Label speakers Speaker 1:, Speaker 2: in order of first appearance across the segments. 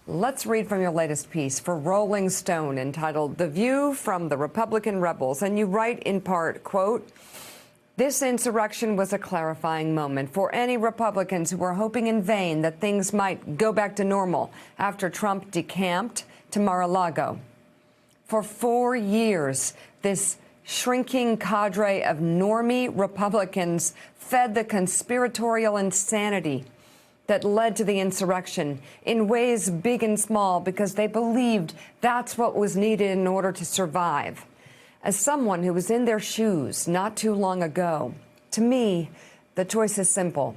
Speaker 1: Let's read from your latest piece for Rolling Stone entitled "The View from the Republican Rebels." And you write in part, quote, "This insurrection was a clarifying moment for any Republicans who were hoping in vain that things might go back to normal after Trump decamped to Mar-a-Lago. For 4 years, this shrinking cadre of normie Republicans fed the conspiratorial insanity that led to the insurrection in ways big and small because they believed that's what was needed in order to survive. As someone who was in their shoes not too long ago, to me, the choice is simple.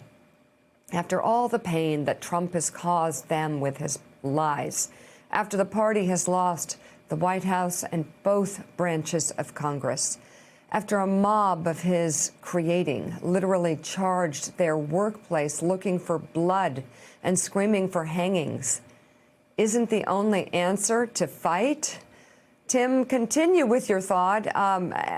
Speaker 1: After all the pain that Trump has caused them with his lies, after the party has lost the White House and both branches of Congress, after a mob of his creating literally charged their workplace looking for blood and screaming for hangings, isn't the only answer to fight?" Tim, continue with your thought.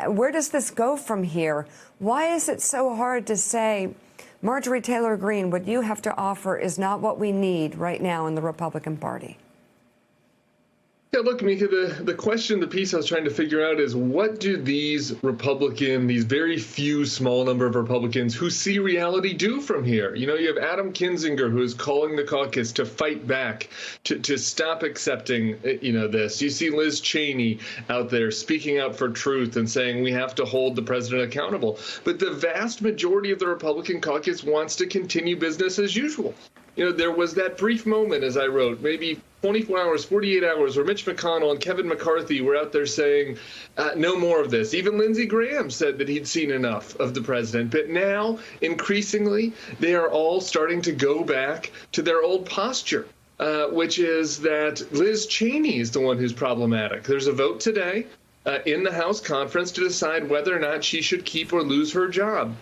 Speaker 1: Where does this go from here? Why is it so hard to say, Marjorie Taylor Greene, what you have to offer is not what we need right now in the Republican Party?
Speaker 2: Yeah, look, Mika, the question, the piece I was trying to figure out is what do these very few small number of Republicans who see reality do from here? You know, you have Adam Kinzinger, who is calling the caucus to fight back, to stop accepting, this. You see Liz Cheney out there speaking out for truth and saying we have to hold the president accountable. But the vast majority of the Republican caucus wants to continue business as usual. You know, there was that brief moment, as I wrote, maybe 24 hours, 48 hours, where Mitch McConnell and Kevin McCarthy were out there saying, no more of this. Even Lindsey Graham said that he'd seen enough of the president. But now, increasingly, they are all starting to go back to their old posture, which is that Liz Cheney is the one who's problematic. There's a vote today in the House conference to decide whether or not she should keep or lose her job.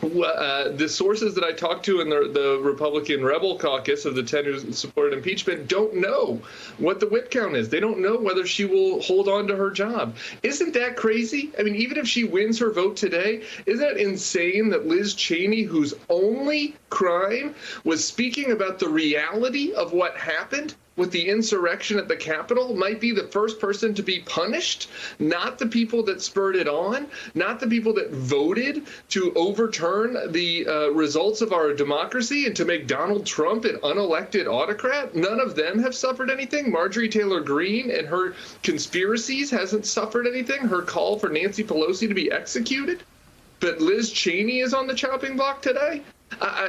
Speaker 2: The sources that I talked to in the Republican rebel caucus of the 10 who supported impeachment don't know what the whip count is. They don't know whether she will hold on to her job. Isn't that crazy? I mean, even if she wins her vote today, isn't that insane that Liz Cheney, whose only crime was speaking about the reality of what happened with the insurrection at the Capitol, might be the first person to be punished, not the people that spurred it on, not the people that voted to overturn the results of our democracy and to make Donald Trump an unelected autocrat? None of them have suffered anything. Marjorie Taylor Greene and her conspiracies hasn't suffered anything. Her call for Nancy Pelosi to be executed. But Liz Cheney is on the chopping block today.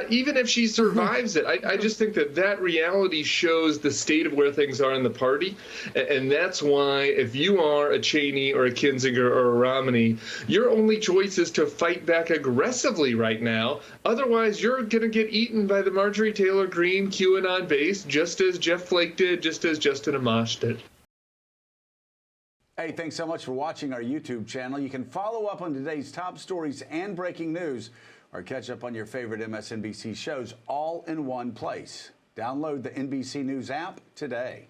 Speaker 2: Even if she survives it, I just think that reality shows the state of where things are in the party. And that's why if you are a Cheney or a Kinzinger or a Romney, your only choice is to fight back aggressively right now. Otherwise, you're going to get eaten by the Marjorie Taylor Greene QAnon base, just as Jeff Flake did, just as Justin Amash did.
Speaker 3: Hey, thanks so much for watching our YouTube channel. You can follow up on today's top stories and breaking news, or catch up on your favorite MSNBC shows all in one place. Download the NBC News app today.